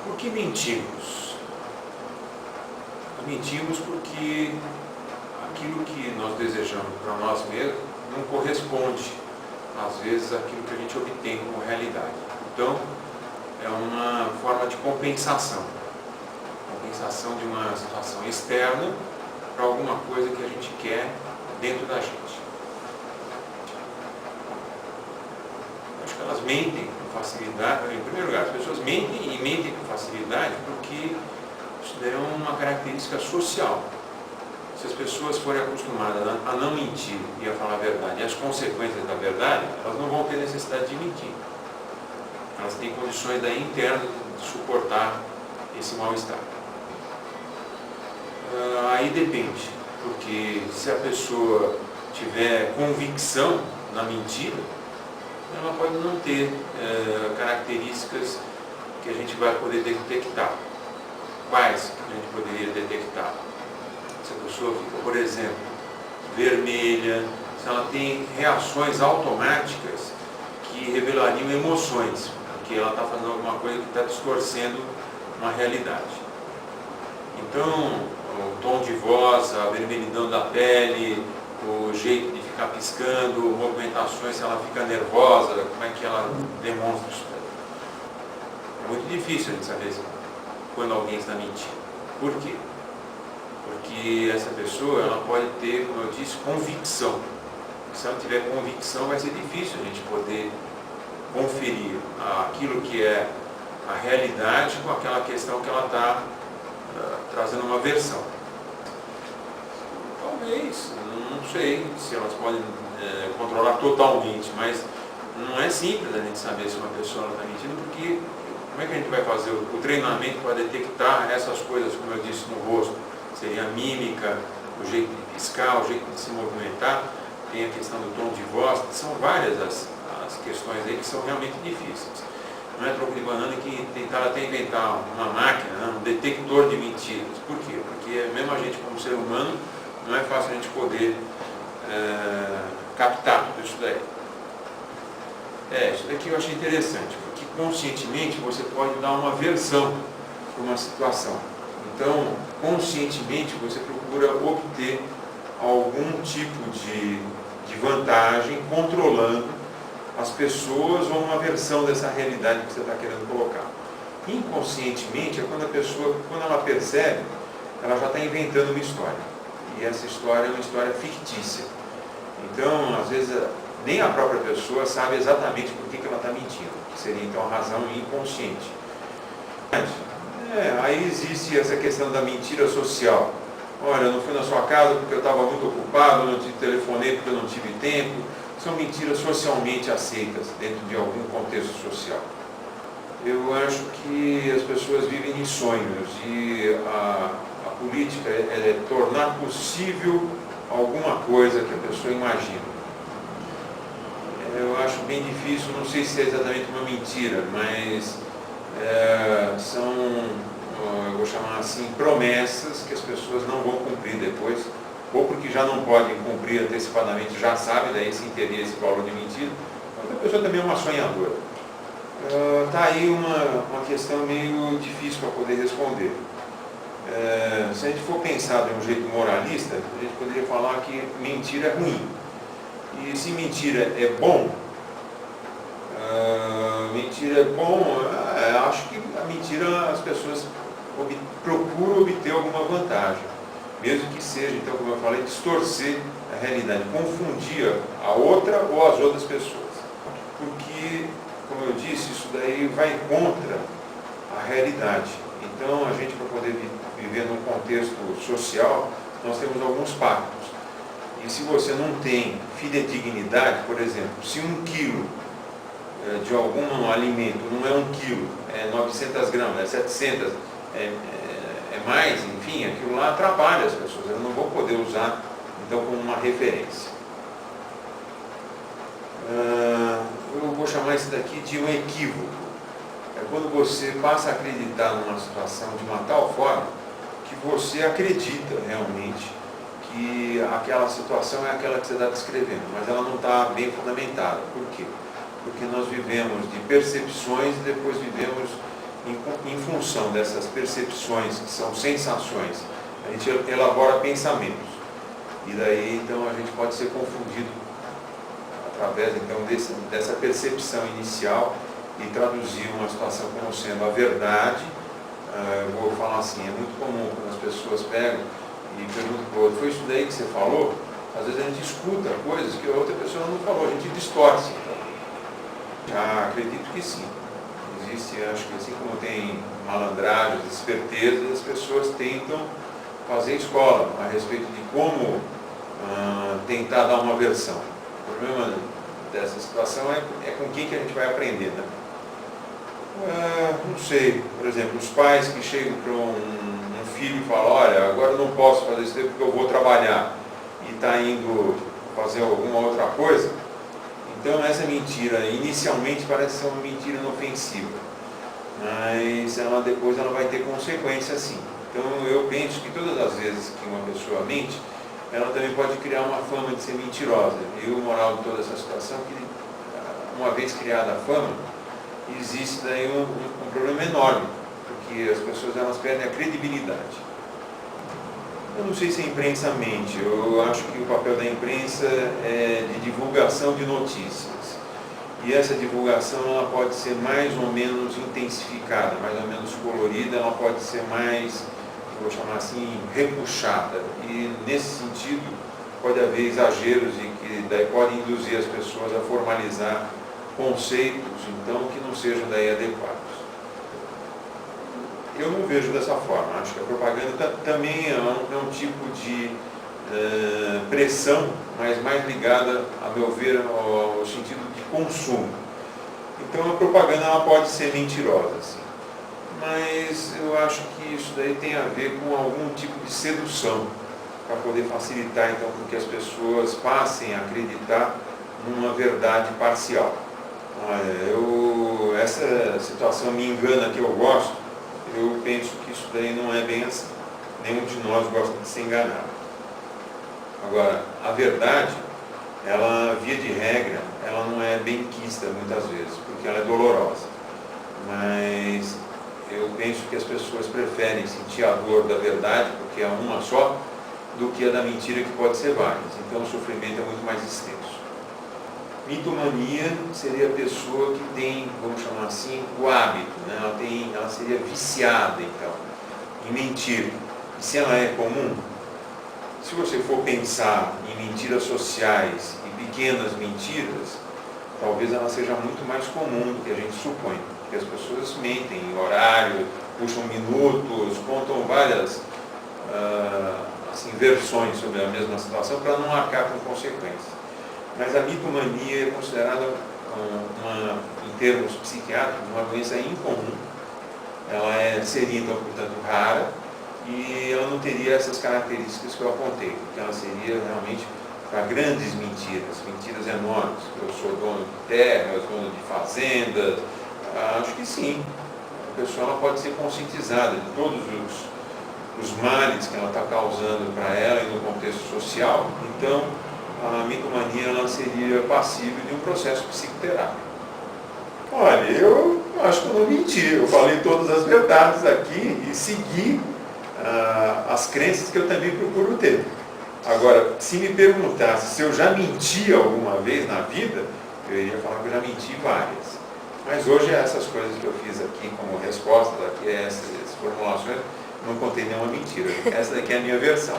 Por que mentimos? Mentimos porque aquilo que nós desejamos para nós mesmos não corresponde, às vezes, àquilo que a gente obtém como realidade. Então, é uma forma de compensação. Compensação de uma situação externa para alguma coisa que a gente quer dentro da gente. Acho que elas mentem com facilidade. Em primeiro lugar, as pessoas mentem e mentem com facilidade porque isso daí é uma característica social. Se as pessoas forem acostumadas a não mentir e a falar a verdade e as consequências da verdade, elas não vão ter necessidade de mentir. Elas têm condições daí internas de suportar esse mal-estar. Aí depende, porque se a pessoa tiver convicção na mentira, ela pode não ter características que a gente vai poder detectar. Quais que a gente poderia detectar? Se a pessoa fica, por exemplo, vermelha, se ela tem reações automáticas que revelariam emoções, porque ela está fazendo alguma coisa que está distorcendo uma realidade. Então, o tom de voz, a vermelhidão da pele, o jeito de ficar piscando, movimentações, se ela fica nervosa, como é que ela demonstra isso? É muito difícil a gente saber quando alguém está mentindo. Por quê? Porque essa pessoa ela pode ter, como eu disse, convicção. Se ela tiver convicção, vai ser difícil a gente poder conferir aquilo que é a realidade com aquela questão que ela está trazendo uma versão. Talvez, não sei se elas podem controlar totalmente, mas não é simples a gente saber se uma pessoa está mentindo, porque como é que a gente vai fazer o treinamento para detectar essas coisas, como eu disse, no rosto? Seria a mímica, o jeito de piscar, o jeito de se movimentar, tem a questão do tom de voz, são várias as questões aí que são realmente difíceis. Não é troco de banana que tentaram até inventar uma máquina, um detector de mentiras. Por quê? Porque mesmo a gente como ser humano, não é fácil a gente poder captar tudo isso daí. Isso daqui eu achei interessante, porque conscientemente você pode dar uma versão para uma situação. Então, conscientemente você procura obter algum tipo de vantagem controlando as pessoas ou uma versão dessa realidade que você está querendo colocar. Inconscientemente é quando a pessoa, quando ela percebe, ela já está inventando uma história. E essa história é uma história fictícia. Então, às vezes, nem a própria pessoa sabe exatamente por que ela está mentindo, que seria então a razão inconsciente. Aí existe essa questão da mentira social. Olha, eu não fui na sua casa porque eu estava muito ocupado, eu não te telefonei porque eu não tive tempo. São mentiras socialmente aceitas dentro de algum contexto social. Eu acho que as pessoas vivem em sonhos e a política é tornar possível alguma coisa que a pessoa imagina. Eu acho bem difícil, não sei se é exatamente uma mentira, mas são, eu vou chamar assim, promessas que as pessoas não vão cumprir depois, ou porque já não podem cumprir antecipadamente, já sabe, daí se entender esse valor de mentira. Mas a pessoa também é uma sonhadora. Está aí uma questão meio difícil para poder responder. Se a gente for pensar de um jeito moralista, a gente poderia falar que mentira é ruim. E se mentira é bom, acho que a mentira as pessoas procuram obter alguma vantagem. Mesmo que seja, então, como eu falei, distorcer a realidade, confundir a outra ou as outras pessoas. Porque, como eu disse, isso daí vai contra a realidade. Então, a gente, para poder viver num contexto social, nós temos alguns pactos. E se você não tem fidedignidade, por exemplo, se 1 quilo de algum alimento não é 1 quilo, é 900 gramas, é 700, é mais, enfim, aquilo lá atrapalha as pessoas, elas não vão poder usar, então, como uma referência. Eu vou chamar isso daqui de um equívoco. É quando você passa a acreditar numa situação de uma tal forma que você acredita realmente que aquela situação é aquela que você está descrevendo, mas ela não está bem fundamentada. Por quê? Porque nós vivemos de percepções e depois vivemos em função dessas percepções, que são sensações, a gente elabora pensamentos. E daí, então, a gente pode ser confundido através, então, dessa percepção inicial e traduzir uma situação como sendo a verdade. Eu vou falar assim, é muito comum quando as pessoas pegam e perguntam para o outro, foi isso daí que você falou? Às vezes a gente escuta coisas que a outra pessoa não falou, a gente distorce. Acredito que sim. Existe, acho que assim como tem malandragens, espertezas, as pessoas tentam fazer escola a respeito de como tentar dar uma versão. O problema dessa situação é com quem que a gente vai aprender, né? Não sei, por exemplo, os pais que chegam para um filho e falam, olha, agora eu não posso fazer isso porque eu vou trabalhar e está indo fazer alguma outra coisa. Então essa mentira inicialmente parece ser uma mentira inofensiva, mas depois ela vai ter consequência sim. Então eu penso que todas as vezes que uma pessoa mente, ela também pode criar uma fama de ser mentirosa. E o moral de toda essa situação é que, uma vez criada a fama, existe daí um problema enorme, porque as pessoas elas perdem a credibilidade. Eu não sei se a imprensa mente, eu acho que o papel da imprensa é de divulgação de notícias. E essa divulgação ela pode ser mais ou menos intensificada, mais ou menos colorida, ela pode ser mais, vou chamar assim, repuxada. E nesse sentido pode haver exageros e que daí podem induzir as pessoas a formalizar conceitos, então, que não sejam daí adequados. Eu não vejo dessa forma. Acho que a propaganda também é um tipo de pressão, mas mais ligada, a meu ver, ao sentido de consumo. Então a propaganda ela pode ser mentirosa, sim. Mas eu acho que isso daí tem a ver com algum tipo de sedução, para poder facilitar então com que as pessoas passem a acreditar numa verdade parcial. Essa situação me engana que eu gosto, eu penso que isso daí não é bem assim. Nenhum de nós gosta de ser enganado. Agora, a verdade, ela, via de regra, ela não é bem quista muitas vezes, porque ela é dolorosa. Mas eu penso que as pessoas preferem sentir a dor da verdade, porque é uma só, do que a da mentira, que pode ser várias. Então o sofrimento é muito mais extenso. Mitomania seria a pessoa que tem, vamos chamar assim, o hábito, né? Ela seria viciada, então, em mentir. E se ela é comum, se você for pensar em mentiras sociais e pequenas mentiras, talvez ela seja muito mais comum do que a gente supõe. Porque as pessoas mentem em horário, puxam minutos, contam várias versões sobre a mesma situação para não arcar com consequências. Mas a mitomania é considerada, em termos psiquiátricos, uma doença incomum. Ela seria, então, portanto, rara, e ela não teria essas características que eu apontei, porque ela seria realmente para grandes mentiras, mentiras enormes. Eu sou dono de terra, eu sou dono de fazendas. Acho que sim. A pessoa ela pode ser conscientizada de todos os males que ela está causando para ela e no contexto social. Então, a mitomania ela seria passível de um processo psicoterápico. Olha, eu acho que eu não menti, eu falei todas as verdades aqui e segui as crenças que eu também procuro ter. Agora, se me perguntasse se eu já menti alguma vez na vida, eu iria falar que eu já menti várias. Mas hoje essas coisas que eu fiz aqui como resposta, essas formulações, não contém nenhuma mentira. Essa daqui é a minha versão.